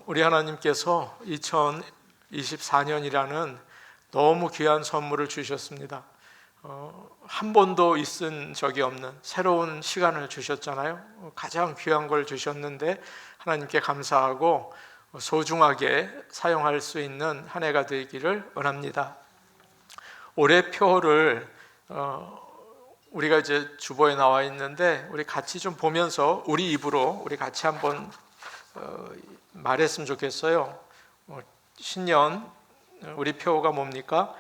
우리 하나님께서 2024년이라는 너무 귀한 선물을 주셨습니다. 한 번도 있은 적이 없는 새로운 시간을 주셨잖아요. 가장 귀한 걸 주셨는데 하나님께 감사하고 소중하게 사용할 수 있는 한 해가 되기를 원합니다. 올해 표를 우리가 이제 주보에 나와 있는데 우리 같이 좀 보면서 우리 입으로 우리 같이 한번 말했으면 좋겠어요. 신년 우리 표가 뭡니까?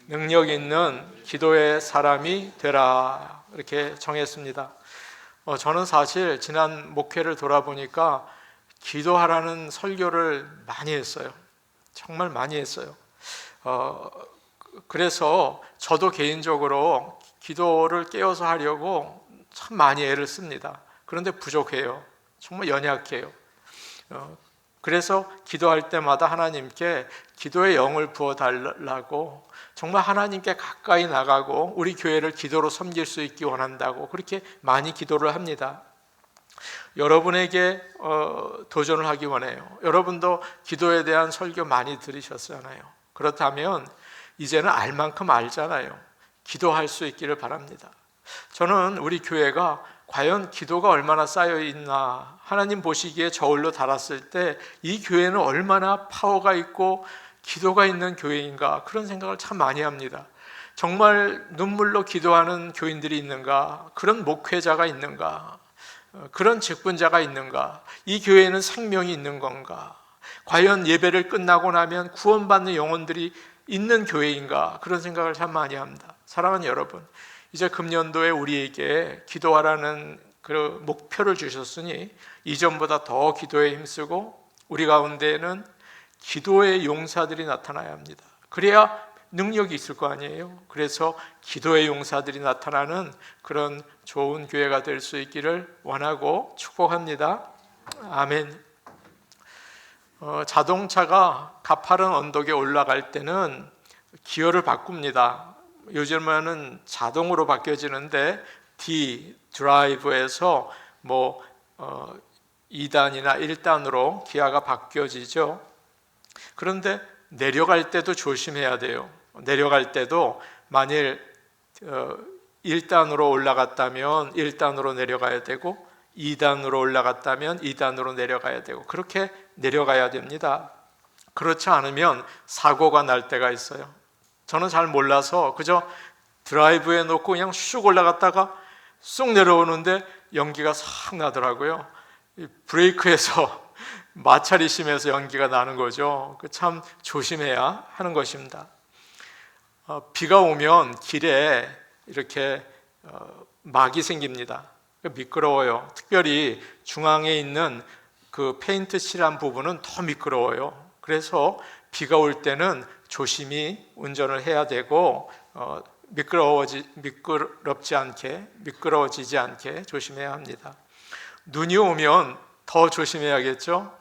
능력 있는 기도의 사람이 되라, 이렇게 정했습니다. 저는 사실 지난 목회를 돌아보니까 기도하라는 설교를 많이 했어요. 정말 많이 했어요. 그래서 저도 개인적으로 기도를 깨워서 하려고 참 많이 애를 씁니다. 그런데 부족해요. 정말 연약해요. 그래서 기도할 때마다 하나님께 기도의 영을 부어달라고, 정말 하나님께 가까이 나가고 우리 교회를 기도로 섬길 수 있기 원한다고 그렇게 많이 기도를 합니다. 여러분에게 도전을 하기 원해요. 여러분도 기도에 대한 설교 많이 들으셨잖아요. 그렇다면 이제는 알 만큼 알잖아요. 기도할 수 있기를 바랍니다. 저는 우리 교회가 과연 기도가 얼마나 쌓여 있나, 하나님 보시기에 저울로 달았을 때 이 교회는 얼마나 파워가 있고 기도가 있는 교회인가, 그런 생각을 참 많이 합니다. 정말 눈물로 기도하는 교인들이 있는가, 그런 목회자가 있는가, 그런 직분자가 있는가, 이 교회에는 생명이 있는 건가, 과연 예배를 끝나고 나면 구원받는 영혼들이 있는 교회인가, 그런 생각을 참 많이 합니다. 사랑하는 여러분, 이제 금년도에 우리에게 기도하라는 그 목표를 주셨으니 이전보다 더 기도에 힘쓰고 우리 가운데에는 기도의 용사들이 나타나야 합니다. 그래야 능력이 있을 거 아니에요. 그래서 기도의 용사들이 나타나는 그런 좋은 교회가 될 수 있기를 원하고 축복합니다. 아멘. 자동차가 가파른 언덕에 올라갈 때는 기어를 바꿉니다. 요즘에는 자동으로 바뀌어지는데 D 드라이브에서 2단이나 1단으로 기아가 바뀌어지죠. 그런데 내려갈 때도 조심해야 돼요. 내려갈 때도 만일 1단으로 올라갔다면 1단으로 내려가야 되고 2단으로 올라갔다면 2단으로 내려가야 되고 그렇게 내려가야 됩니다. 그렇지 않으면 사고가 날 때가 있어요. 저는 잘 몰라서 그저 드라이브에 놓고 그냥 슉 올라갔다가 쑥 내려오는데 연기가 싹 나더라고요. 브레이크에서 마찰이 심해서 연기가 나는 거죠. 참 조심해야 하는 것입니다. 비가 오면 길에 이렇게 막이 생깁니다. 미끄러워요. 특별히 중앙에 있는 그 페인트 칠한 부분은 더 미끄러워요. 그래서 비가 올 때는 조심히 운전을 해야 되고 미끄러워지지 않게 조심해야 합니다. 눈이 오면 더 조심해야겠죠.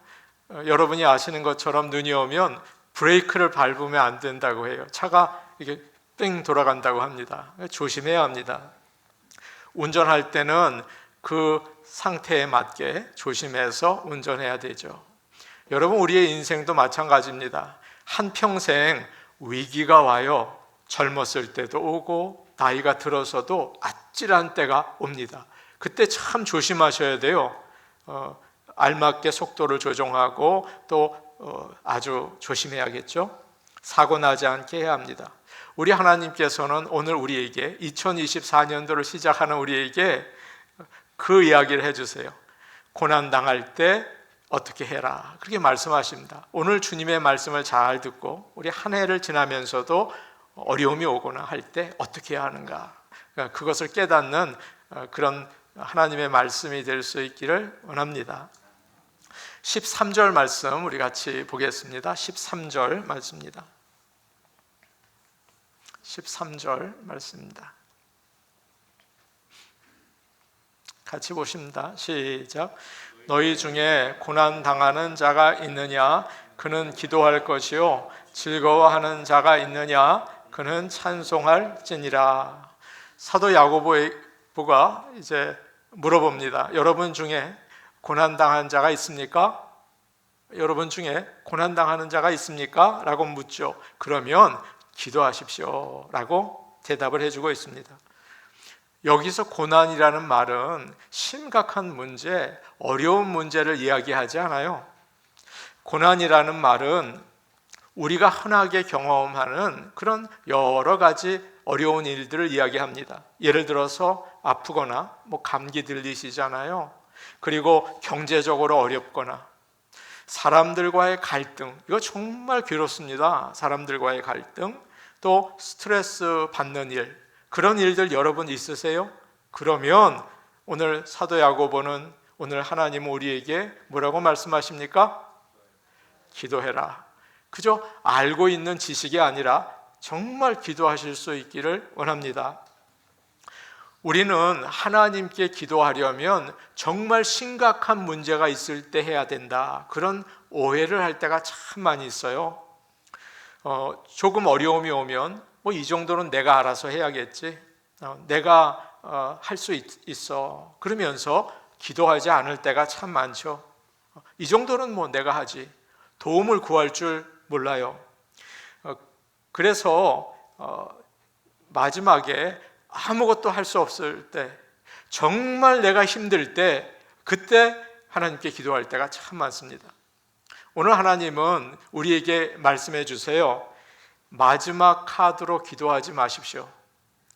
여러분이 아시는 것처럼 눈이 오면 브레이크를 밟으면 안 된다고 해요. 차가 이게 뺑 돌아간다고 합니다. 조심해야 합니다. 운전할 때는 그 상태에 맞게 조심해서 운전해야 되죠. 여러분, 우리의 인생도 마찬가지입니다. 한평생 위기가 와요. 젊었을 때도 오고 나이가 들어서도 아찔한 때가 옵니다. 그때 참 조심하셔야 돼요. 알맞게 속도를 조정하고 또 아주 조심해야겠죠. 사고 나지 않게 해야 합니다. 우리 하나님께서는 오늘 우리에게 2024년도를 시작하는 우리에게 그 이야기를 해주세요. 고난당할 때 어떻게 해라, 그렇게 말씀하십니다. 오늘 주님의 말씀을 잘 듣고 우리 한 해를 지나면서도 어려움이 오거나 할 때 어떻게 해야 하는가, 그것을 깨닫는 그런 하나님의 말씀이 될 수 있기를 원합니다. 13절 말씀 우리 같이 보겠습니다. 13절 말씀입니다. 13절 말씀입니다. 같이 보십니다. 시작. 너희 중에 고난 당하는 자가 있느냐? 그는 기도할 것이요. 즐거워하는 자가 있느냐? 그는 찬송할지니라. 사도 야고보가 이제 물어봅니다. 여러분 중에 고난 당한 자가 있습니까? 여러분 중에 고난당하는 자가 있습니까? 라고 묻죠. 그러면 기도하십시오 라고 대답을 해주고 있습니다. 여기서 고난이라는 말은 심각한 문제, 어려운 문제를 이야기하지 않아요. 고난이라는 말은 우리가 흔하게 경험하는 그런 여러 가지 어려운 일들을 이야기합니다. 예를 들어서 아프거나 감기 들리시잖아요. 그리고 경제적으로 어렵거나 사람들과의 갈등, 이거 정말 괴롭습니다. 사람들과의 갈등, 또 스트레스 받는 일, 그런 일들 여러분 있으세요? 그러면 오늘 사도 야고보는 오늘 하나님은 우리에게 뭐라고 말씀하십니까? 기도해라. 그저 알고 있는 지식이 아니라 정말 기도하실 수 있기를 원합니다. 우리는 하나님께 기도하려면 정말 심각한 문제가 있을 때 해야 된다, 그런 오해를 할 때가 참 많이 있어요. 조금 어려움이 오면 이 정도는 내가 알아서 해야겠지, 내가 할 수 있어, 그러면서 기도하지 않을 때가 참 많죠. 이 정도는 내가 하지, 도움을 구할 줄 몰라요. 그래서 마지막에 아무것도 할 수 없을 때, 정말 내가 힘들 때, 그때 하나님께 기도할 때가 참 많습니다. 오늘 하나님은 우리에게 말씀해 주세요. 마지막 카드로 기도하지 마십시오.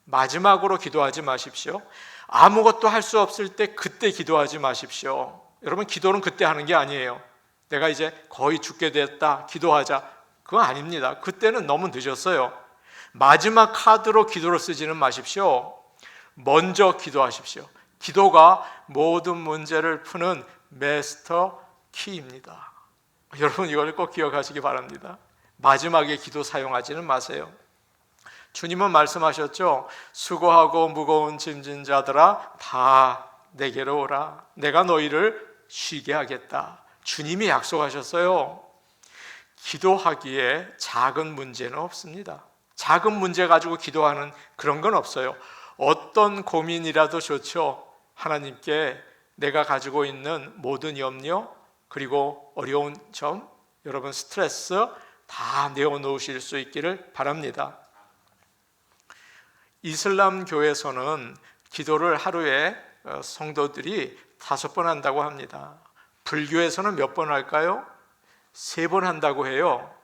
마지막으로 기도하지 마십시오. 아무것도 할 수 없을 때 그때 기도하지 마십시오. 여러분, 기도는 그때 하는 게 아니에요. 내가 이제 거의 죽게 됐다, 기도하자, 그거 아닙니다. 그때는 너무 늦었어요. 마지막 카드로 기도를 쓰지는 마십시오. 먼저 기도하십시오. 기도가 모든 문제를 푸는 마스터 키입니다. 여러분, 이걸 꼭 기억하시기 바랍니다. 마지막에 기도 사용하지는 마세요. 주님은 말씀하셨죠. 수고하고 무거운 짐진 자들아 다 내게로 오라. 내가 너희를 쉬게 하겠다. 주님이 약속하셨어요. 기도하기에 작은 문제는 없습니다. 작은 문제 가지고 기도하는 그런 건 없어요. 어떤 고민이라도 좋죠. 하나님께 내가 가지고 있는 모든 염려, 그리고 어려운 점, 여러분 스트레스 다 내어놓으실 수 있기를 바랍니다. 이슬람 교에서는 기도를 하루에 성도들이 5번 한다고 합니다. 불교에서는 몇 번 할까요? 3번 한다고 해요.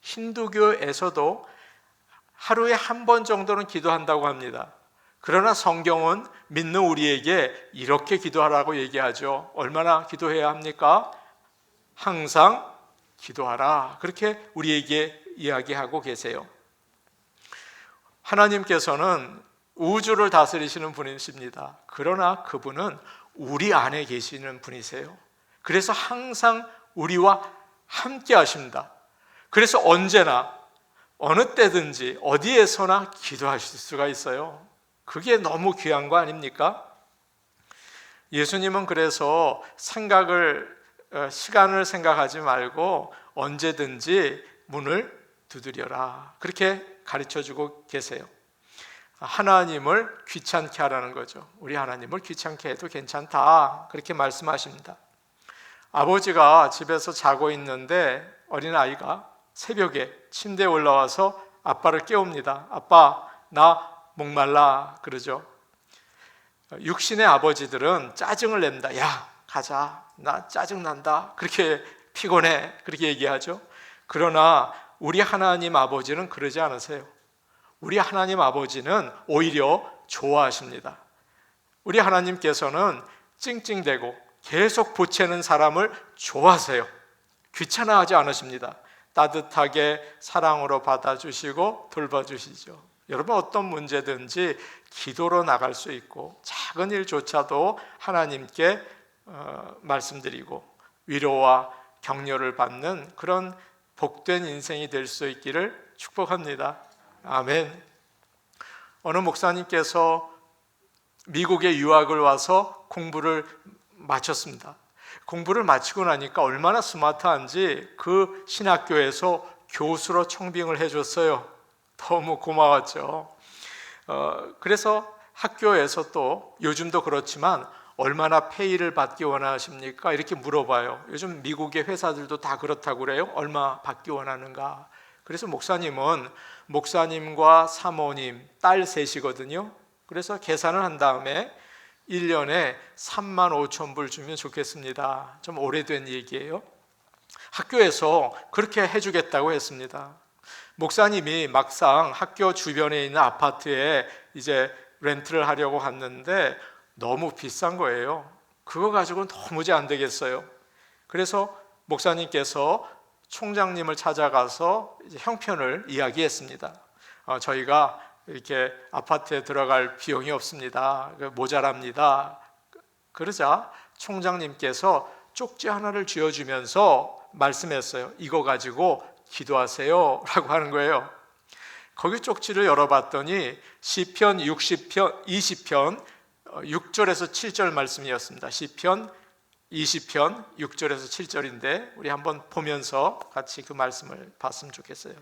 힌두교에서도 하루에 1번 정도는 기도한다고 합니다. 그러나 성경은 믿는 우리에게 이렇게 기도하라고 얘기하죠. 얼마나 기도해야 합니까? 항상 기도하라, 그렇게 우리에게 이야기하고 계세요. 하나님께서는 우주를 다스리시는 분이십니다. 그러나 그분은 우리 안에 계시는 분이세요. 그래서 항상 우리와 함께 하십니다. 그래서 언제나 어느 때든지 어디에서나 기도하실 수가 있어요. 그게 너무 귀한 거 아닙니까? 예수님은 그래서 시간을 생각하지 말고 언제든지 문을 두드려라, 그렇게 가르쳐주고 계세요. 하나님을 귀찮게 하라는 거죠. 우리 하나님을 귀찮게 해도 괜찮다, 그렇게 말씀하십니다. 아버지가 집에서 자고 있는데 어린아이가 새벽에 침대에 올라와서 아빠를 깨웁니다. 아빠, 나 목말라, 그러죠. 육신의 아버지들은 짜증을 냅니다. 야, 가자, 나 짜증난다, 그렇게 피곤해, 그렇게 얘기하죠. 그러나 우리 하나님 아버지는 그러지 않으세요. 우리 하나님 아버지는 오히려 좋아하십니다. 우리 하나님께서는 찡찡대고 계속 보채는 사람을 좋아하세요. 귀찮아하지 않으십니다. 따뜻하게 사랑으로 받아주시고 돌봐주시죠. 여러분, 어떤 문제든지 기도로 나갈 수 있고 작은 일조차도 하나님께 말씀드리고 위로와 격려를 받는 그런 복된 인생이 될 수 있기를 축복합니다. 아멘. 어느 목사님께서 미국에 유학을 와서 공부를 마쳤습니다. 공부를 마치고 나니까 얼마나 스마트한지 그 신학교에서 교수로 청빙을 해줬어요. 너무 고마웠죠. 그래서 학교에서 또 요즘도 그렇지만 얼마나 페이를 받기 원하십니까? 이렇게 물어봐요. 요즘 미국의 회사들도 다 그렇다고 그래요. 얼마 받기 원하는가? 그래서 목사님은 목사님과 사모님, 딸 셋이거든요. 그래서 계산을 한 다음에 1년에 3만 5천 불 주면 좋겠습니다. 좀 오래된 얘기예요. 학교에서 그렇게 해주겠다고 했습니다. 목사님이 막상 학교 주변에 있는 아파트에 이제 렌트를 하려고 갔는데 너무 비싼 거예요. 그거 가지고는 도무지 안 되겠어요. 그래서 목사님께서 총장님을 찾아가서 이제 형편을 이야기했습니다. 저희가 이렇게 아파트에 들어갈 비용이 없습니다. 모자랍니다. 그러자 총장님께서 쪽지 하나를 쥐어주면서 말씀했어요. 이거 가지고 기도하세요 라고 하는 거예요. 거기 쪽지를 열어봤더니 시편 60편 20편 6절에서 7절 말씀이었습니다. 시편 20편 6절에서 7절인데 우리 한번 보면서 같이 그 말씀을 봤으면 좋겠어요.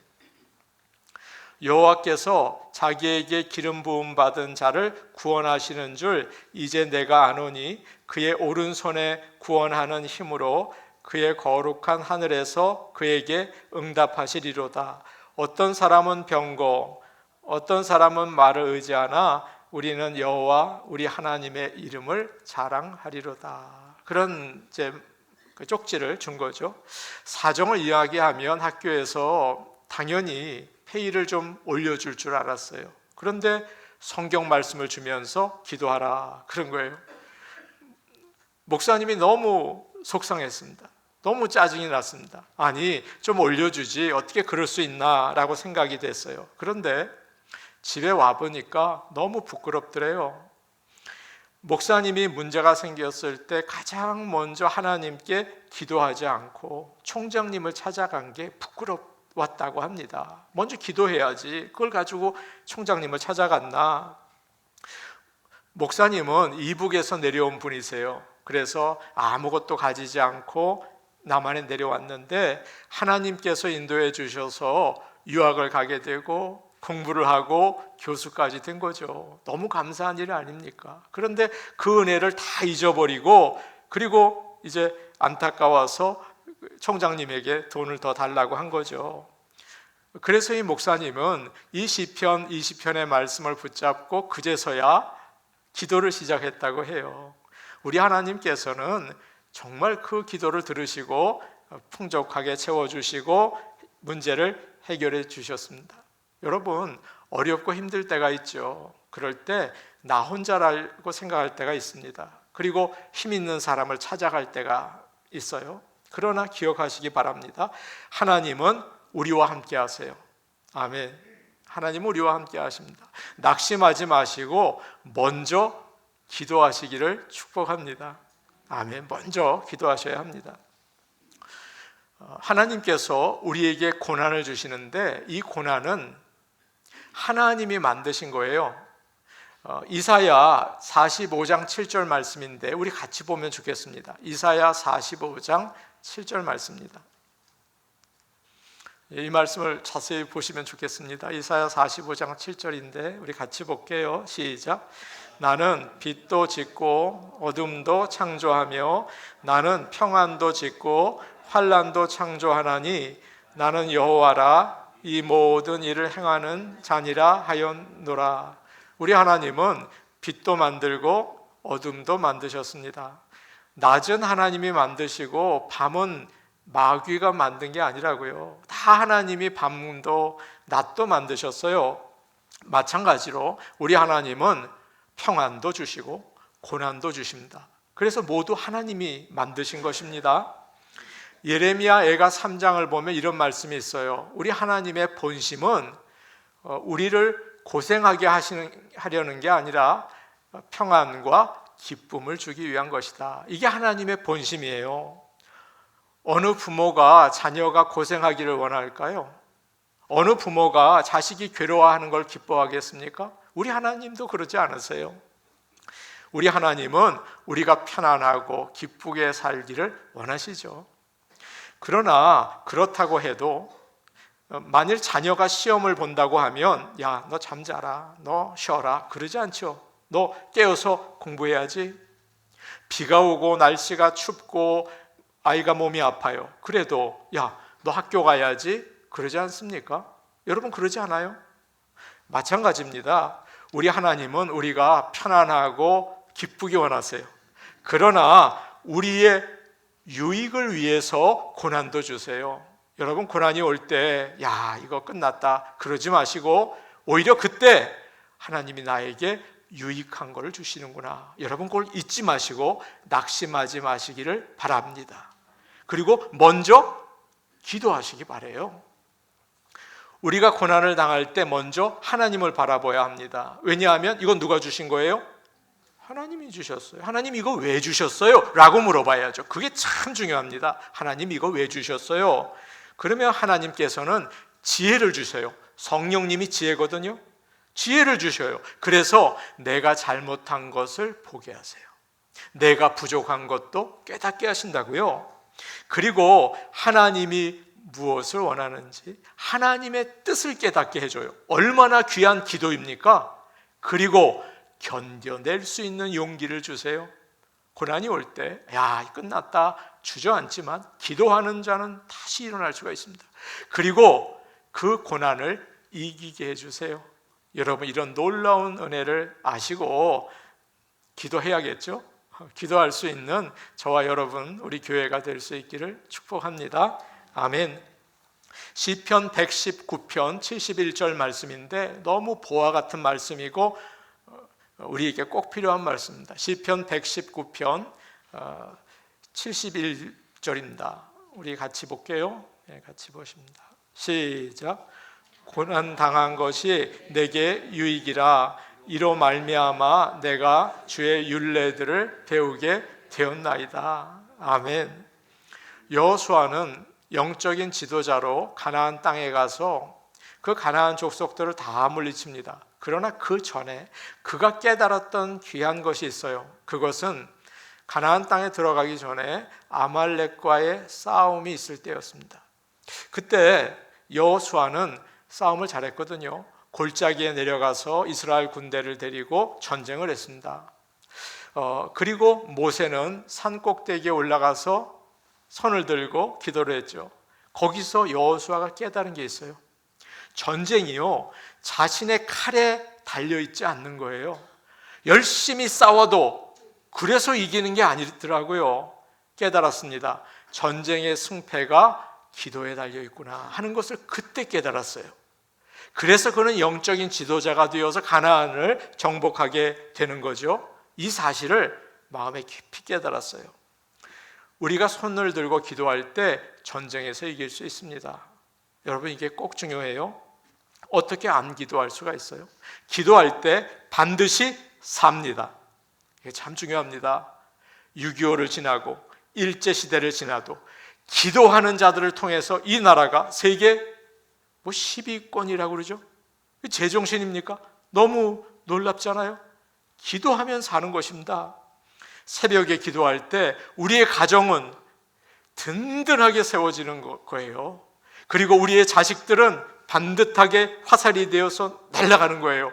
여호와께서 자기에게 기름 부음 받은 자를 구원하시는 줄 이제 내가 아노니 그의 오른손에 구원하는 힘으로 그의 거룩한 하늘에서 그에게 응답하시리로다. 어떤 사람은 병거, 어떤 사람은 말을 의지하나 우리는 여호와 우리 하나님의 이름을 자랑하리로다. 그런 이제 그 쪽지를 준 거죠. 사정을 이야기하면 학교에서 당연히 페이를 좀 올려줄 줄 알았어요. 그런데 성경 말씀을 주면서 기도하라 그런 거예요. 목사님이 너무 속상했습니다. 너무 짜증이 났습니다. 아니 좀 올려주지 어떻게 그럴 수 있나 라고 생각이 됐어요. 그런데 집에 와보니까 너무 부끄럽더래요. 목사님이 문제가 생겼을 때 가장 먼저 하나님께 기도하지 않고 총장님을 찾아간 게 부끄러웠다고 합니다. 먼저 기도해야지 그걸 가지고 총장님을 찾아갔나. 목사님은 이북에서 내려온 분이세요. 그래서 아무것도 가지지 않고 남한에 내려왔는데 하나님께서 인도해 주셔서 유학을 가게 되고 공부를 하고 교수까지 된 거죠. 너무 감사한 일 아닙니까? 그런데 그 은혜를 다 잊어버리고 그리고 이제 안타까워서 총장님에게 돈을 더 달라고 한 거죠. 그래서 이 목사님은 이 시편 20편의 말씀을 붙잡고 그제서야 기도를 시작했다고 해요. 우리 하나님께서는 정말 그 기도를 들으시고 풍족하게 채워주시고 문제를 해결해 주셨습니다. 여러분 어렵고 힘들 때가 있죠. 그럴 때 나 혼자라고 생각할 때가 있습니다. 그리고 힘 있는 사람을 찾아갈 때가 있어요. 그러나 기억하시기 바랍니다. 하나님은 우리와 함께 하세요. 아멘. 하나님은 우리와 함께 하십니다. 낙심하지 마시고 먼저 기도하시기를 축복합니다. 아멘. 먼저 기도하셔야 합니다. 하나님께서 우리에게 고난을 주시는데 이 고난은 하나님이 만드신 거예요. 이사야 45장 7절 말씀인데 우리 같이 보면 좋겠습니다. 이사야 45장 7절 말씀입니다. 이 말씀을 자세히 보시면 좋겠습니다. 이사야 45장 7절인데 우리 같이 볼게요. 시작. 나는 빛도 짓고 어둠도 창조하며 나는 평안도 짓고 환난도 창조하나니 나는 여호와라 이 모든 일을 행하는 자니라 하였노라. 우리 하나님은 빛도 만들고 어둠도 만드셨습니다. 낮은 하나님이 만드시고 밤은 마귀가 만든 게 아니라고요. 다 하나님이 밤도 낮도 만드셨어요. 마찬가지로 우리 하나님은 평안도 주시고 고난도 주십니다. 그래서 모두 하나님이 만드신 것입니다. 예레미야 애가 3장을 보면 이런 말씀이 있어요. 우리 하나님의 본심은 우리를 고생하게 하려는 게 아니라 평안과 기쁨을 주기 위한 것이다. 이게 하나님의 본심이에요. 어느 부모가 자녀가 고생하기를 원할까요? 어느 부모가 자식이 괴로워하는 걸 기뻐하겠습니까? 우리 하나님도 그러지 않으세요. 우리 하나님은 우리가 편안하고 기쁘게 살기를 원하시죠. 그러나 그렇다고 해도 만일 자녀가 시험을 본다고 하면 야, 너 잠자라, 너 쉬어라 그러지 않죠. 너 깨어서 공부해야지. 비가 오고 날씨가 춥고 아이가 몸이 아파요. 그래도 야, 너 학교 가야지. 그러지 않습니까? 여러분 그러지 않아요? 마찬가지입니다. 우리 하나님은 우리가 편안하고 기쁘게 원하세요. 그러나 우리의 유익을 위해서 고난도 주세요. 여러분 고난이 올 때 야, 이거 끝났다 그러지 마시고 오히려 그때 하나님이 나에게 유익한 걸 주시는구나. 여러분 그걸 잊지 마시고 낙심하지 마시기를 바랍니다. 그리고 먼저 기도하시기 바라요. 우리가 고난을 당할 때 먼저 하나님을 바라봐야 합니다. 왜냐하면 이건 누가 주신 거예요? 하나님이 주셨어요. 하나님 이거 왜 주셨어요? 라고 물어봐야죠. 그게 참 중요합니다. 하나님 이거 왜 주셨어요? 그러면 하나님께서는 지혜를 주세요. 성령님이 지혜거든요. 지혜를 주셔요. 그래서 내가 잘못한 것을 보게 하세요. 내가 부족한 것도 깨닫게 하신다고요. 그리고 하나님이 무엇을 원하는지 하나님의 뜻을 깨닫게 해줘요. 얼마나 귀한 기도입니까? 그리고 견뎌낼 수 있는 용기를 주세요. 고난이 올 때 야, 끝났다 주저앉지만 기도하는 자는 다시 일어날 수가 있습니다. 그리고 그 고난을 이기게 해주세요. 여러분 이런 놀라운 은혜를 아시고 기도해야겠죠? 기도할 수 있는 저와 여러분 우리 교회가 될 수 있기를 축복합니다. 아멘. 시편 119편 71절 말씀인데 너무 보화 같은 말씀이고 우리에게 꼭 필요한 말씀입니다. 시편 119편 71절입니다. 우리 같이 볼게요. 네, 같이 보십니다. 시작. 고난 당한 것이 내게 유익이라 이로 말미암아 내가 주의 율례들을 배우게 되었나이다. 아멘. 여호수아는 영적인 지도자로 가나안 땅에 가서 그 가나안 족속들을 다 물리칩니다. 그러나 그 전에 그가 깨달았던 귀한 것이 있어요. 그것은 가나안 땅에 들어가기 전에 아말렉과의 싸움이 있을 때였습니다. 그때 여호수아는 싸움을 잘했거든요. 골짜기에 내려가서 이스라엘 군대를 데리고 전쟁을 했습니다. 그리고 모세는 산 꼭대기에 올라가서 손을 들고 기도를 했죠. 거기서 여호수아가 깨달은 게 있어요. 전쟁이요, 자신의 칼에 달려있지 않는 거예요. 열심히 싸워도 그래서 이기는 게 아니더라고요. 깨달았습니다. 전쟁의 승패가 기도에 달려있구나 하는 것을 그때 깨달았어요. 그래서 그는 영적인 지도자가 되어서 가나안을 정복하게 되는 거죠. 이 사실을 마음에 깊이 깨달았어요. 우리가 손을 들고 기도할 때 전쟁에서 이길 수 있습니다. 여러분 이게 꼭 중요해요. 어떻게 안 기도할 수가 있어요? 기도할 때 반드시 삽니다. 이게 참 중요합니다. 6.25를 지나고 일제시대를 지나도 기도하는 자들을 통해서 이 나라가 세계 10위권이라고 그러죠? 제정신입니까? 너무 놀랍잖아요. 기도하면 사는 것입니다. 새벽에 기도할 때 우리의 가정은 든든하게 세워지는 거예요. 그리고 우리의 자식들은 반듯하게 화살이 되어서 날아가는 거예요.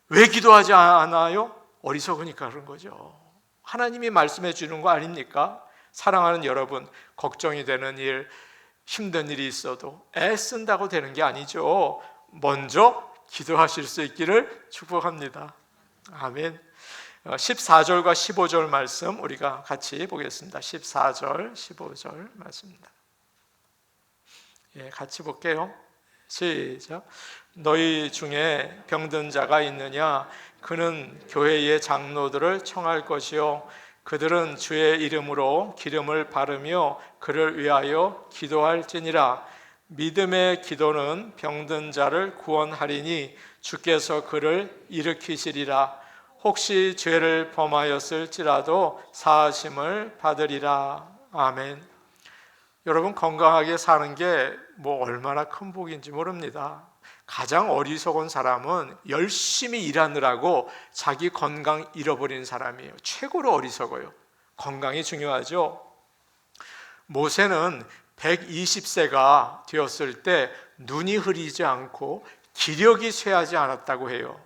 왜 기도하지 않아요? 어리석으니까 그런 거죠. 하나님이 말씀해 주는 거 아닙니까? 사랑하는 여러분, 걱정이 되는 일, 힘든 일이 있어도 애쓴다고 되는 게 아니죠. 먼저 기도하실 수 있기를 축복합니다. 아멘. 14절과 15절 말씀 우리가 같이 보겠습니다. 14절, 15절 말씀입니다. 예, 같이 볼게요. 시작. 너희 중에 병든 자가 있느냐? 그는 교회의 장로들을 청할 것이요 그들은 주의 이름으로 기름을 바르며 그를 위하여 기도할지니라. 믿음의 기도는 병든 자를 구원하리니 주께서 그를 일으키시리라. 혹시 죄를 범하였을지라도 사하심을 받으리라. 아멘. 여러분 건강하게 사는 게 얼마나 큰 복인지 모릅니다. 가장 어리석은 사람은 열심히 일하느라고 자기 건강 잃어버린 사람이에요. 최고로 어리석어요. 건강이 중요하죠. 모세는 120세가 되었을 때 눈이 흐리지 않고 기력이 쇠하지 않았다고 해요.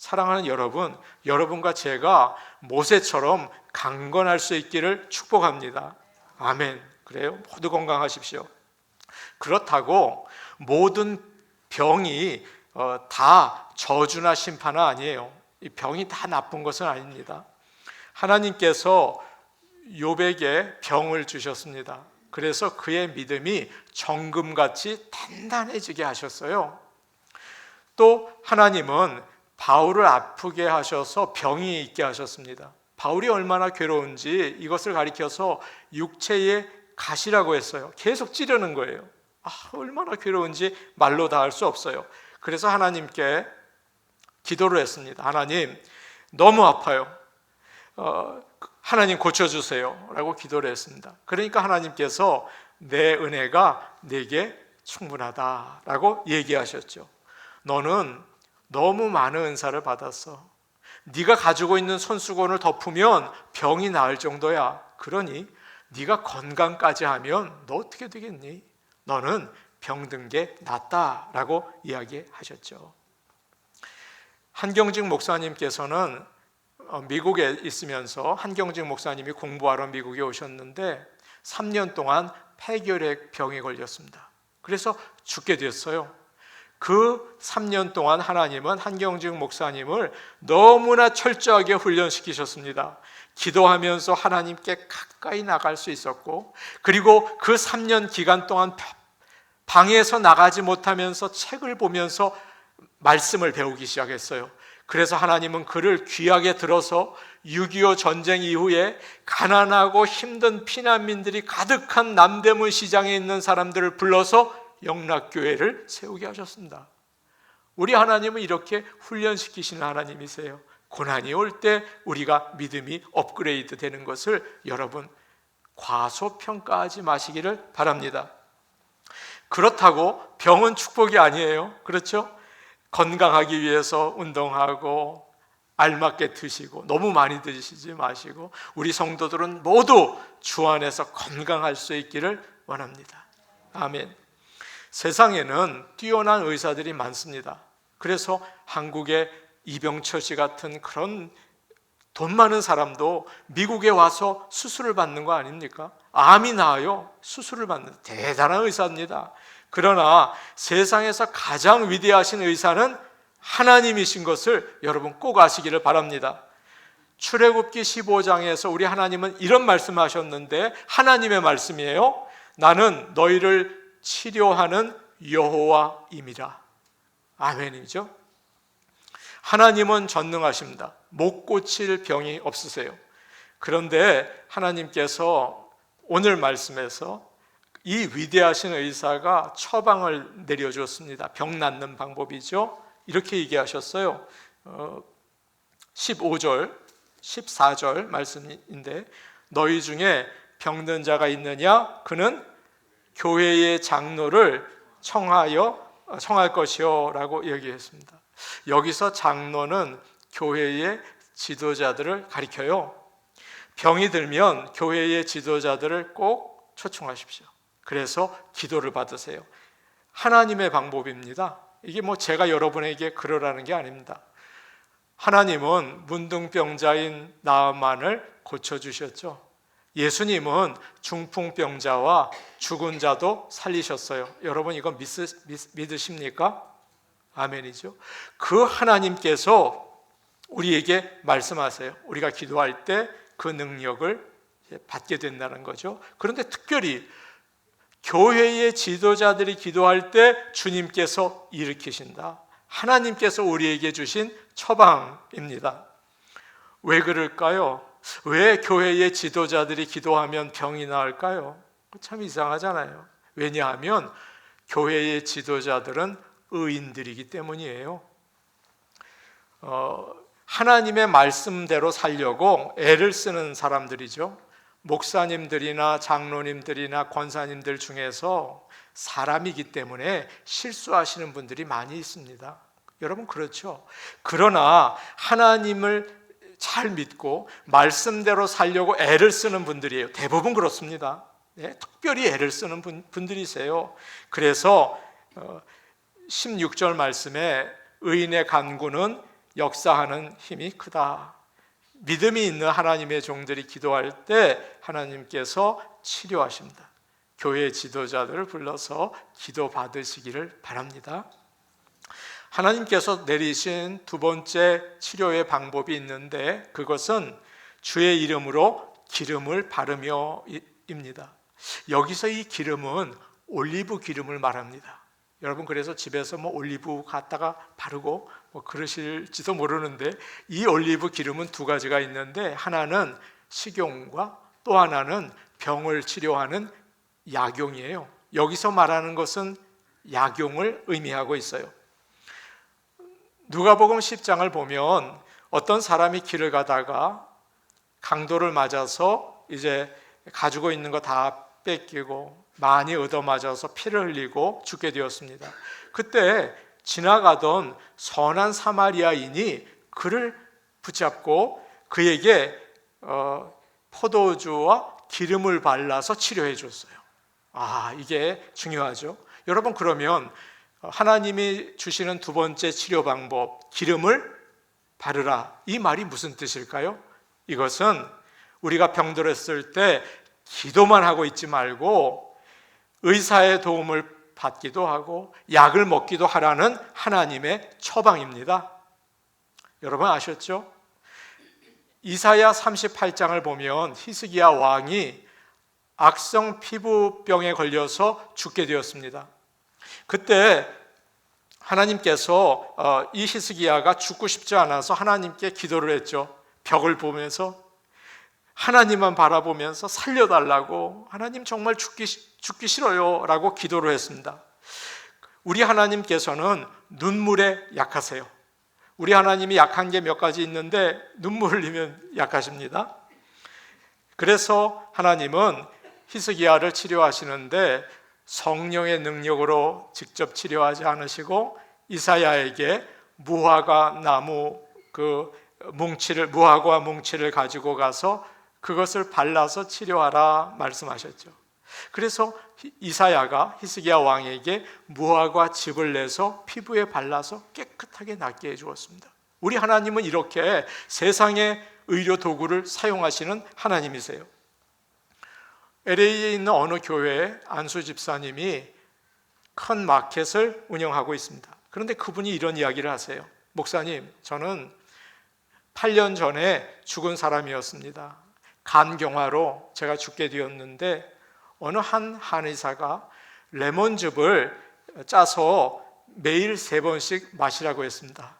사랑하는 여러분, 여러분과 제가 모세처럼 강건할 수 있기를 축복합니다. 아멘. 그래요? 모두 건강하십시오. 그렇다고 모든 병이 다 저주나 심판은 아니에요. 이 병이 다 나쁜 것은 아닙니다. 하나님께서 욥에게 병을 주셨습니다. 그래서 그의 믿음이 정금같이 단단해지게 하셨어요. 또 하나님은 바울을 아프게 하셔서 병이 있게 하셨습니다. 바울이 얼마나 괴로운지 이것을 가리켜서 육체의 가시라고 했어요. 계속 찌르는 거예요. 얼마나 괴로운지 말로 다 할 수 없어요. 그래서 하나님께 기도를 했습니다. 하나님, 너무 아파요. 하나님 고쳐주세요 라고 기도를 했습니다. 그러니까 하나님께서 내 은혜가 네게 충분하다라고 얘기하셨죠. 너는 너무 많은 은사를 받았어. 네가 가지고 있는 손수건을 덮으면 병이 나을 정도야. 그러니 네가 건강까지 하면 너 어떻게 되겠니? 너는 병든 게 낫다라고 이야기하셨죠. 한경직 목사님께서는 미국에 있으면서 한경직 목사님이 공부하러 미국에 오셨는데 3년 동안 폐결핵 병에 걸렸습니다. 그래서 죽게 됐어요. 그 3년 동안 하나님은 한경직 목사님을 너무나 철저하게 훈련시키셨습니다. 기도하면서 하나님께 가까이 나갈 수 있었고, 그리고 그 3년 기간 동안 방에서 나가지 못하면서 책을 보면서 말씀을 배우기 시작했어요. 그래서 하나님은 그를 귀하게 들어서 6.25 전쟁 이후에 가난하고 힘든 피난민들이 가득한 남대문 시장에 있는 사람들을 불러서 영락교회를 세우게 하셨습니다. 우리 하나님은 이렇게 훈련시키시는 하나님이세요. 고난이 올 때 우리가 믿음이 업그레이드 되는 것을 여러분 과소평가하지 마시기를 바랍니다. 그렇다고 병은 축복이 아니에요. 그렇죠? 건강하기 위해서 운동하고 알맞게 드시고 너무 많이 드시지 마시고 우리 성도들은 모두 주 안에서 건강할 수 있기를 원합니다. 아멘. 세상에는 뛰어난 의사들이 많습니다. 그래서 한국의 이병철 씨 같은 그런 돈 많은 사람도 미국에 와서 수술을 받는 거 아닙니까? 암이 나아요. 수술을 받는 대단한 의사입니다. 그러나 세상에서 가장 위대하신 의사는 하나님이신 것을 여러분 꼭 아시기를 바랍니다. 출애굽기 15장에서 우리 하나님은 이런 말씀하셨는데 하나님의 말씀이에요. 나는 너희를 치료하는 여호와임이라. 아멘이죠. 하나님은 전능하십니다. 못 고칠 병이 없으세요. 그런데 하나님께서 오늘 말씀에서 이 위대하신 의사가 처방을 내려줬습니다. 병 낫는 방법이죠. 이렇게 얘기하셨어요. 15절, 14절 말씀인데 너희 중에 병든 자가 있느냐? 그는 교회의 장로를 청할 것이요 라고 얘기했습니다. 여기서 장로는 교회의 지도자들을 가리켜요. 병이 들면 교회의 지도자들을 꼭 초청하십시오. 그래서 기도를 받으세요. 하나님의 방법입니다. 이게 제가 여러분에게 그러라는 게 아닙니다. 하나님은 문둥병자인 나아만을 고쳐주셨죠. 예수님은 중풍병자와 죽은 자도 살리셨어요. 여러분 이거 믿으십니까? 아멘이죠. 그 하나님께서 우리에게 말씀하세요. 우리가 기도할 때 그 능력을 받게 된다는 거죠. 그런데 특별히 교회의 지도자들이 기도할 때 주님께서 일으키신다. 하나님께서 우리에게 주신 처방입니다. 왜 그럴까요? 왜 교회의 지도자들이 기도하면 병이 나을까요? 참 이상하잖아요. 왜냐하면 교회의 지도자들은 의인들이기 때문이에요. 하나님의 말씀대로 살려고 애를 쓰는 사람들이죠. 목사님들이나 장로님들이나 권사님들 중에서 사람이기 때문에 실수하시는 분들이 많이 있습니다. 여러분 그렇죠? 그러나 하나님을 잘 믿고 말씀대로 살려고 애를 쓰는 분들이에요. 대부분 그렇습니다. 네, 특별히 애를 쓰는 분들이세요. 그래서 16절 말씀에 의인의 간구는 역사하는 힘이 크다. 믿음이 있는 하나님의 종들이 기도할 때 하나님께서 치료하십니다. 교회 지도자들을 불러서 기도 받으시기를 바랍니다. 하나님께서 내리신 두 번째 치료의 방법이 있는데 그것은 주의 이름으로 기름을 바르며입니다. 여기서 이 기름은 올리브 기름을 말합니다. 여러분 그래서 집에서 올리브 갖다가 바르고 그러실지도 모르는데 이 올리브 기름은 두 가지가 있는데 하나는 식용과 또 하나는 병을 치료하는 약용이에요. 여기서 말하는 것은 약용을 의미하고 있어요. 누가복음 10장을 보면 어떤 사람이 길을 가다가 강도를 맞아서 이제 가지고 있는 거 다 뺏기고 많이 얻어맞아서 피를 흘리고 죽게 되었습니다. 그때 지나가던 선한 사마리아인이 그를 붙잡고 그에게 포도주와 기름을 발라서 치료해 줬어요. 이게 중요하죠. 여러분 그러면 하나님이 주시는 두 번째 치료 방법, 기름을 바르라. 이 말이 무슨 뜻일까요? 이것은 우리가 병들었을 때 기도만 하고 있지 말고 의사의 도움을 받기도 하고 약을 먹기도 하라는 하나님의 처방입니다. 여러분 아셨죠? 이사야 38장을 보면 히스기야 왕이 악성 피부병에 걸려서 죽게 되었습니다. 그때 하나님께서 이 히스기야가 죽고 싶지 않아서 하나님께 기도를 했죠. 벽을 보면서 하나님만 바라보면서 살려달라고, 하나님 정말 죽기 싫어요 라고 기도를 했습니다. 우리 하나님께서는 눈물에 약하세요. 우리 하나님이 약한 게 몇 가지 있는데 눈물 흘리면 약하십니다. 그래서 하나님은 히스기야를 치료하시는데 성령의 능력으로 직접 치료하지 않으시고 이사야에게 무화과 나무 무화과 뭉치를 가지고 가서 그것을 발라서 치료하라 말씀하셨죠. 그래서 이사야가 히스기야 왕에게 무화과 즙을 내서 피부에 발라서 깨끗하게 낫게 해주었습니다. 우리 하나님은 이렇게 세상의 의료 도구를 사용하시는 하나님이세요. LA에 있는 어느 교회에 안수 집사님이 큰 마켓을 운영하고 있습니다. 그런데 그분이 이런 이야기를 하세요. 목사님, 저는 8년 전에 죽은 사람이었습니다. 간경화로 제가 죽게 되었는데 어느 한 한의사가 레몬즙을 짜서 매일 3번씩 마시라고 했습니다.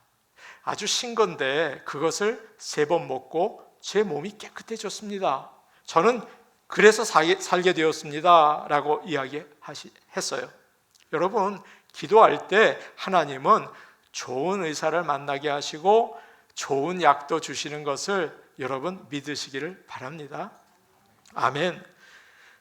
아주 신 건데 그것을 3번 먹고 제 몸이 깨끗해졌습니다. 저는 그래서 살게 되었습니다 라고 이야기했어요. 여러분 기도할 때 하나님은 좋은 의사를 만나게 하시고 좋은 약도 주시는 것을 여러분 믿으시기를 바랍니다. 아멘.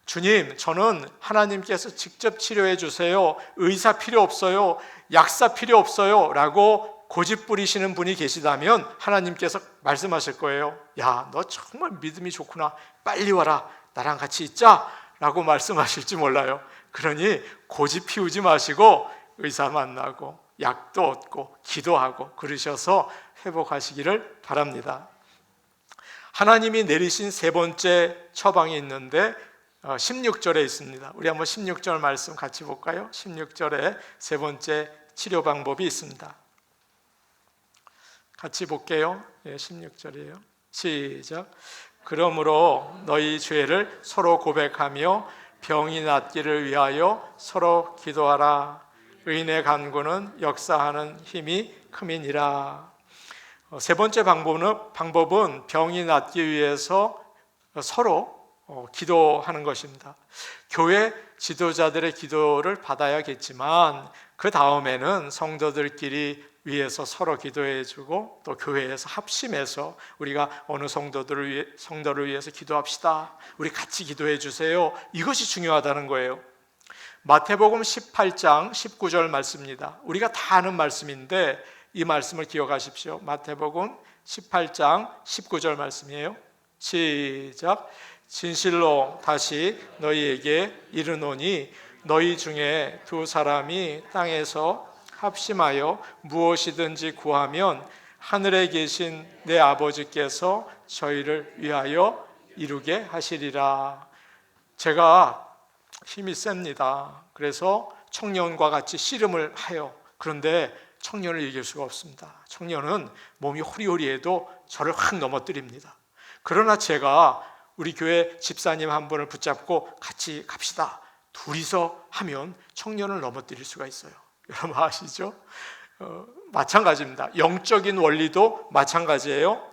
주님, 저는 하나님께서 직접 치료해 주세요, 의사 필요 없어요, 약사 필요 없어요 라고 고집 부리시는 분이 계시다면 하나님께서 말씀하실 거예요. 야, 너 정말 믿음이 좋구나, 빨리 와라, 나랑 같이 있자 라고 말씀하실지 몰라요. 그러니 고집 피우지 마시고 의사 만나고 약도 얻고 기도하고 그러셔서 회복하시기를 바랍니다. 하나님이 내리신 세 번째 처방이 있는데 16절에 있습니다. 우리 한번 16절 말씀 같이 볼까요? 16절에 세 번째 치료 방법이 있습니다. 같이 볼게요. 16절이에요. 시작. 그러므로 너희 죄를 서로 고백하며 병이 낫기를 위하여 서로 기도하라. 의인의 간구는 역사하는 힘이 큼이니라. 세 번째 방법은 병이 낫기 위해서 서로 기도하는 것입니다. 교회 지도자들의 기도를 받아야겠지만 그 다음에는 성도들끼리 위해서 서로 기도해주고 또 교회에서 합심해서 우리가 어느 성도를 위해서 기도합시다, 우리 같이 기도해 주세요, 이것이 중요하다는 거예요. 마태복음 18장 19절 말씀입니다. 우리가 다 아는 말씀인데 이 말씀을 기억하십시오. 마태복음 18장 19절 말씀이에요. 시작. 진실로 다시 너희에게 이르노니 너희 중에 두 사람이 땅에서 합심하여 무엇이든지 구하면 하늘에 계신 내 아버지께서 저희를 위하여 이루게 하시리라. 제가 힘이 셉니다. 그래서 청년과 같이 씨름을 해요. 그런데 청년을 이길 수가 없습니다. 청년은 몸이 호리호리해도 저를 확 넘어뜨립니다. 그러나 제가 우리 교회 집사님 한 분을 붙잡고 같이 갑시다, 둘이서 하면 청년을 넘어뜨릴 수가 있어요. 여러분 아시죠? 마찬가지입니다. 영적인 원리도 마찬가지예요.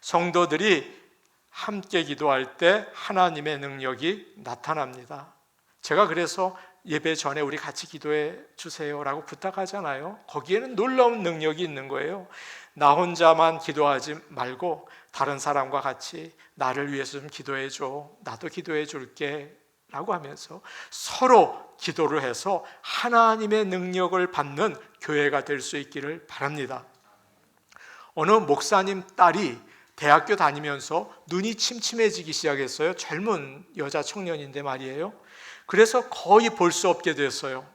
성도들이 함께 기도할 때 하나님의 능력이 나타납니다. 제가 그래서 예배 전에 우리 같이 기도해 주세요라고 부탁하잖아요. 거기에는 놀라운 능력이 있는 거예요. 나 혼자만 기도하지 말고 다른 사람과 같이 나를 위해서 좀 기도해 줘, 나도 기도해 줄게 라고 하면서 서로 기도를 해서 하나님의 능력을 받는 교회가 될 수 있기를 바랍니다. 어느 목사님 딸이 대학교 다니면서 눈이 침침해지기 시작했어요. 젊은 여자 청년인데 말이에요. 그래서 거의 볼 수 없게 됐어요.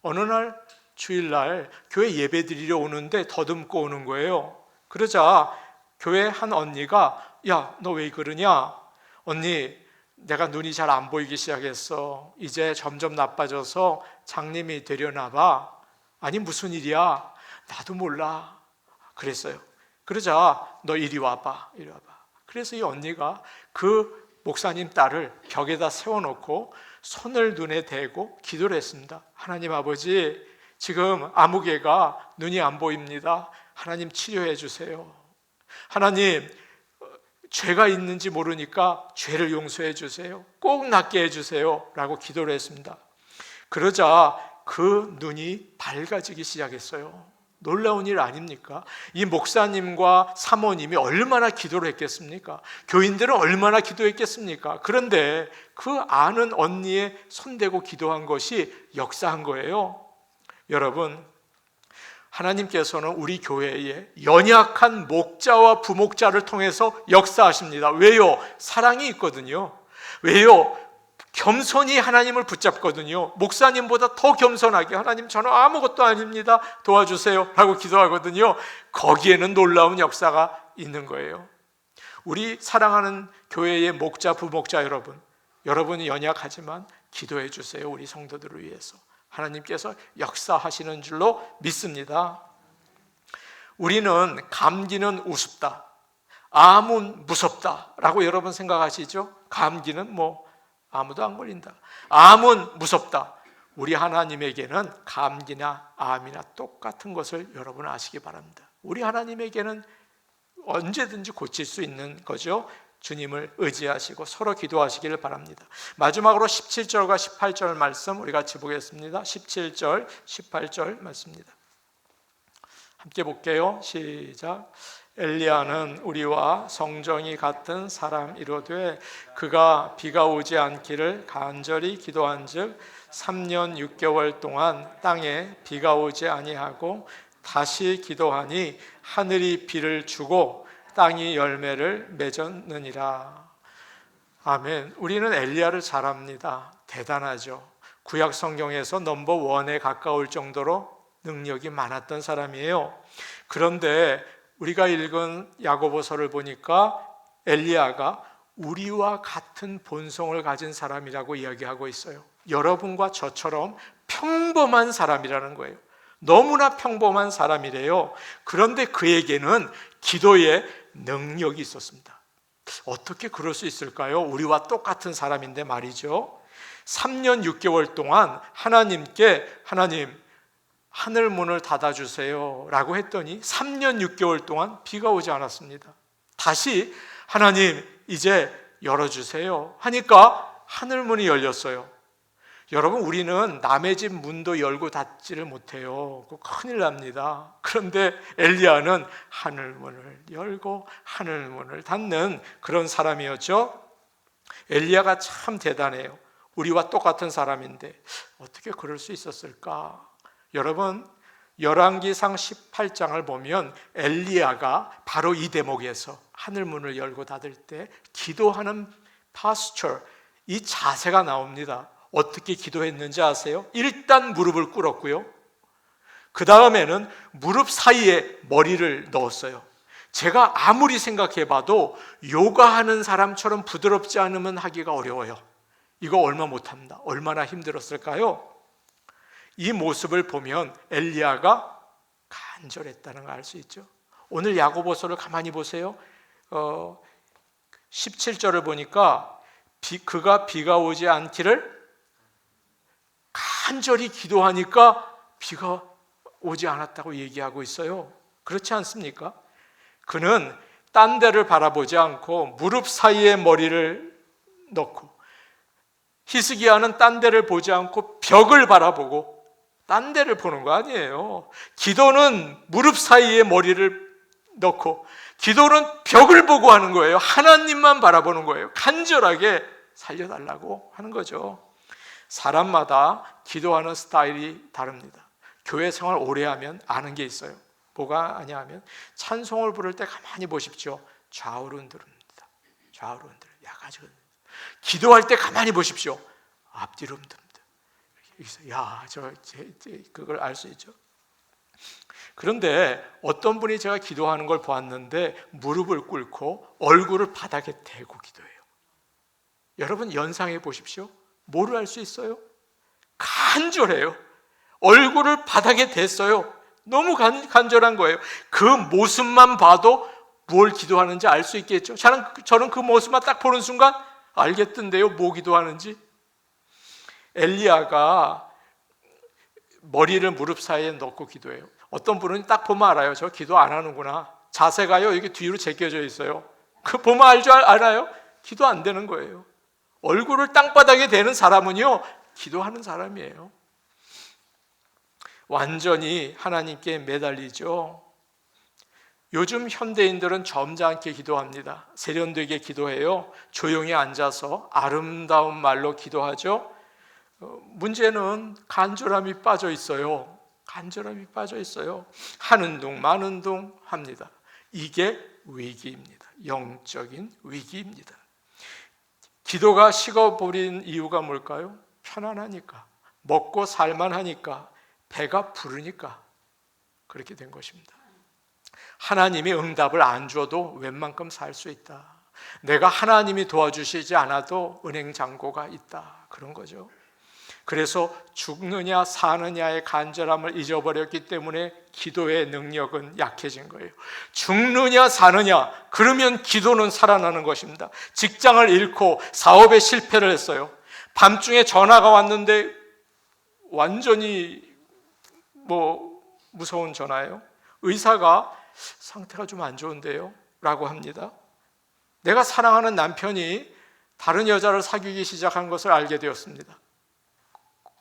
어느 날 주일날 교회 예배 드리러 오는데 더듬고 오는 거예요. 그러자 교회 한 언니가 야, 너 왜 그러냐? 언니, 내가 눈이 잘 안 보이기 시작했어. 이제 점점 나빠져서 장님이 되려나 봐. 아니 무슨 일이야? 나도 몰라. 그랬어요. 그러자 너 이리 와봐, 이리 와봐. 그래서 이 언니가 그 목사님 딸을 벽에다 세워놓고 손을 눈에 대고 기도를 했습니다. 하나님 아버지, 지금 아무개가 눈이 안 보입니다. 하나님 치료해 주세요. 하나님, 죄가 있는지 모르니까 죄를 용서해 주세요. 꼭 낫게 해 주세요 라고 기도를 했습니다. 그러자 그 눈이 밝아지기 시작했어요. 놀라운 일 아닙니까? 이 목사님과 사모님이 얼마나 기도를 했겠습니까? 교인들은 얼마나 기도했겠습니까? 그런데 그 아는 언니의 손대고 기도한 것이 역사한 거예요. 여러분, 하나님께서는 우리 교회에 연약한 목자와 부목자를 통해서 역사하십니다. 왜요? 사랑이 있거든요. 왜요? 겸손히 하나님을 붙잡거든요. 목사님보다 더 겸손하게 하나님, 저는 아무것도 아닙니다, 도와주세요 라고 기도하거든요. 거기에는 놀라운 역사가 있는 거예요. 우리 사랑하는 교회의 목자, 부목자 여러분, 여러분이 연약하지만 기도해 주세요. 우리 성도들을 위해서 하나님께서 역사하시는 줄로 믿습니다. 우리는 감기는 우습다, 암은 무섭다 라고 여러분 생각하시죠? 감기는 아무도 안 걸린다, 암은 무섭다. 우리 하나님에게는 감기나 암이나 똑같은 것을 여러분 아시기 바랍니다. 우리 하나님에게는 언제든지 고칠 수 있는 거죠. 주님을 의지하시고 서로 기도하시기를 바랍니다. 마지막으로 17절과 18절 말씀 우리 같이 보겠습니다. 17절, 18절 말씀입니다. 함께 볼게요. 시작. 엘리야는 우리와 성정이 같은 사람이로되 그가 비가 오지 않기를 간절히 기도한즉 3년 6개월 동안 땅에 비가 오지 아니하고 다시 기도하니 하늘이 비를 주고 땅이 열매를 맺었느니라. 아멘. 우리는 엘리야를 잘 압니다. 대단하죠. 구약 성경에서 넘버 원에 가까울 정도로 능력이 많았던 사람이에요. 그런데 우리가 읽은 야고보서를 보니까 엘리야가 우리와 같은 본성을 가진 사람이라고 이야기하고 있어요. 여러분과 저처럼 평범한 사람이라는 거예요. 너무나 평범한 사람이래요. 그런데 그에게는 기도의 능력이 있었습니다. 어떻게 그럴 수 있을까요? 우리와 똑같은 사람인데 말이죠. 3년 6개월 동안 하나님께 하나님, 하늘 문을 닫아주세요 라고 했더니 3년 6개월 동안 비가 오지 않았습니다. 다시 하나님 이제 열어주세요 하니까 하늘 문이 열렸어요. 여러분, 우리는 남의 집 문도 열고 닫지를 못해요. 큰일 납니다. 그런데 엘리야는 하늘 문을 열고 하늘 문을 닫는 그런 사람이었죠. 엘리야가 참 대단해요. 우리와 똑같은 사람인데 어떻게 그럴 수 있었을까? 여러분, 열왕기상 18장을 보면 엘리야가 바로 이 대목에서 하늘 문을 열고 닫을 때 기도하는 파스처, 이 자세가 나옵니다. 어떻게 기도했는지 아세요? 일단 무릎을 꿇었고요. 그 다음에는 무릎 사이에 머리를 넣었어요. 제가 아무리 생각해봐도 요가하는 사람처럼 부드럽지 않으면 하기가 어려워요. 이거 얼마 못합니다. 얼마나 힘들었을까요? 이 모습을 보면 엘리야가 간절했다는 걸 알 수 있죠. 오늘 야고보서를 가만히 보세요. 17절을 보니까 그가 비가 오지 않기를 간절히 기도하니까 비가 오지 않았다고 얘기하고 있어요. 그렇지 않습니까? 그는 딴 데를 바라보지 않고 무릎 사이에 머리를 넣고, 히스기야는 딴 데를 보지 않고 벽을 바라보고 딴 데를 보는 거 아니에요. 기도는 무릎 사이에 머리를 넣고, 기도는 벽을 보고 하는 거예요. 하나님만 바라보는 거예요. 간절하게 살려달라고 하는 거죠. 사람마다 기도하는 스타일이 다릅니다. 교회 생활 오래 하면 아는 게 있어요. 뭐가 아냐 하면 찬송을 부를 때 가만히 보십시오. 좌우로 흔듭니다. 좌우로 흔들어요. 약아지고. 기도할 때 가만히 보십시오. 앞뒤로 흔듭니다. 야, 그걸 알 수 있죠. 그런데 어떤 분이 제가 기도하는 걸 보았는데 무릎을 꿇고 얼굴을 바닥에 대고 기도해요. 여러분 연상해 보십시오. 뭐를 알 수 있어요? 간절해요. 얼굴을 바닥에 댔어요. 너무 간절한 거예요. 그 모습만 봐도 뭘 기도하는지 알 수 있겠죠. 저는 그 모습만 딱 보는 순간 알겠던데요, 뭐 기도하는지. 엘리야가 머리를 무릎 사이에 넣고 기도해요. 어떤 분은 딱 보면 알아요. 저 기도 안 하는구나. 자세가요, 이게 뒤로 제껴져 있어요. 그 보면 알아요? 기도 안 되는 거예요. 얼굴을 땅바닥에 대는 사람은요, 기도하는 사람이에요. 완전히 하나님께 매달리죠. 요즘 현대인들은 점잖게 기도합니다. 세련되게 기도해요. 조용히 앉아서 아름다운 말로 기도하죠. 문제는 간절함이 빠져 있어요. 간절함이 빠져 있어요. 하는 둥 마는 둥 합니다. 이게 위기입니다. 영적인 위기입니다. 기도가 식어버린 이유가 뭘까요? 편안하니까, 먹고 살만하니까, 배가 부르니까 그렇게 된 것입니다. 하나님이 응답을 안 줘도 웬만큼 살 수 있다. 내가 하나님이 도와주시지 않아도 은행 잔고가 있다. 그런 거죠. 그래서 죽느냐 사느냐의 간절함을 잊어버렸기 때문에 기도의 능력은 약해진 거예요. 죽느냐 사느냐, 그러면 기도는 살아나는 것입니다. 직장을 잃고 사업에 실패를 했어요. 밤중에 전화가 왔는데 완전히 무서운 전화예요. 의사가 상태가 좀 안 좋은데요? 라고 합니다. 내가 사랑하는 남편이 다른 여자를 사귀기 시작한 것을 알게 되었습니다.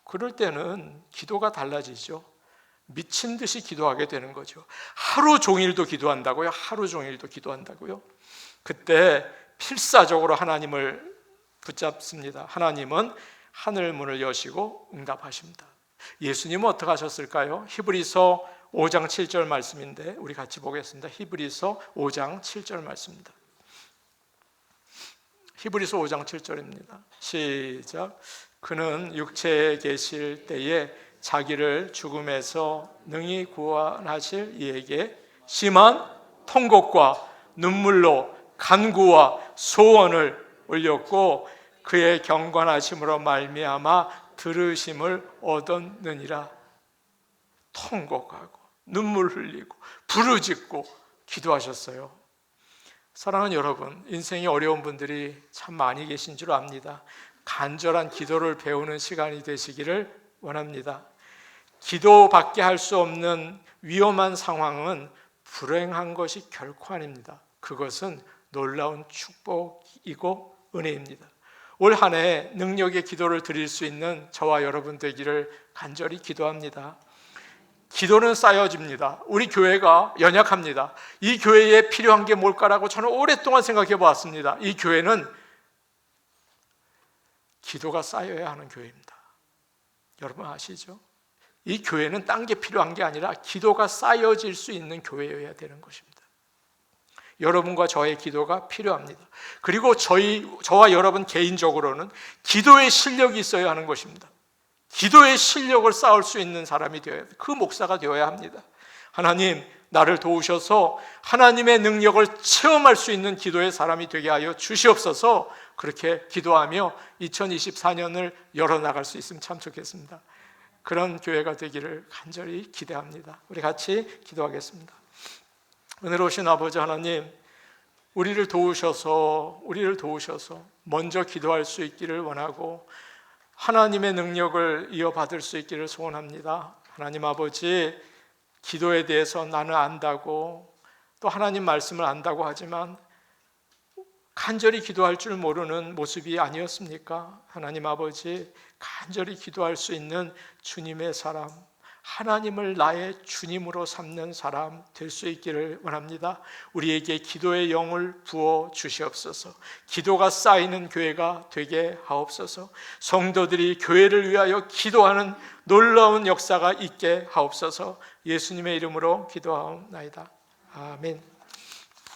그럴 때는 기도가 달라지죠. 미친 듯이 기도하게 되는 거죠. 하루 종일도 기도한다고요? 하루 종일도 기도한다고요? 그때 필사적으로 하나님을 붙잡습니다. 하나님은 하늘 문을 여시고 응답하십니다. 예수님은 어떻게 하셨을까요? 히브리서 5장 7절 말씀인데 우리 같이 보겠습니다. 히브리서 5장 7절 말씀입니다. 히브리서 5장 7절입니다. 시작. 그는 육체에 계실 때에 자기를 죽음에서 능히 구원하실 이에게 심한 통곡과 눈물로 간구와 소원을 올렸고 그의 경건하심으로 말미암아 들으심을 얻었느니라. 통곡하고 눈물 흘리고 부르짖고 기도하셨어요. 사랑하는 여러분, 인생이 어려운 분들이 참 많이 계신 줄 압니다. 간절한 기도를 배우는 시간이 되시기를 원합니다. 기도밖에 할 수 없는 위험한 상황은 불행한 것이 결코 아닙니다. 그것은 놀라운 축복이고 은혜입니다. 올 한 해 능력의 기도를 드릴 수 있는 저와 여러분 되기를 간절히 기도합니다. 기도는 쌓여집니다. 우리 교회가 연약합니다. 이 교회에 필요한 게 뭘까라고 저는 오랫동안 생각해 보았습니다. 이 교회는 기도가 쌓여야 하는 교회입니다. 여러분 아시죠? 이 교회는 딴 게 필요한 게 아니라 기도가 쌓여질 수 있는 교회여야 되는 것입니다. 여러분과 저의 기도가 필요합니다. 그리고 저와 여러분 개인적으로는 기도의 실력이 있어야 하는 것입니다. 기도의 실력을 쌓을 수 있는 사람이 되어야 합니다. 그 목사가 되어야 합니다. 하나님, 나를 도우셔서 하나님의 능력을 체험할 수 있는 기도의 사람이 되게 하여 주시옵소서. 그렇게 기도하며 2024년을 열어나갈 수 있으면 참 좋겠습니다. 그런 교회가 되기를 간절히 기대합니다. 우리 같이 기도하겠습니다. 은혜로우신 아버지 하나님, 우리를 도우셔서 먼저 기도할 수 있기를 원하고 하나님의 능력을 이어받을 수 있기를 소원합니다. 하나님 아버지, 기도에 대해서 나는 안다고, 또 하나님 말씀을 안다고 하지만 간절히 기도할 줄 모르는 모습이 아니었습니까? 하나님 아버지, 간절히 기도할 수 있는 주님의 사람, 하나님을 나의 주님으로 삼는 사람 될 수 있기를 원합니다. 우리에게 기도의 영을 부어 주시옵소서. 기도가 쌓이는 교회가 되게 하옵소서. 성도들이 교회를 위하여 기도하는 놀라운 역사가 있게 하옵소서. 예수님의 이름으로 기도하옵나이다. 아멘.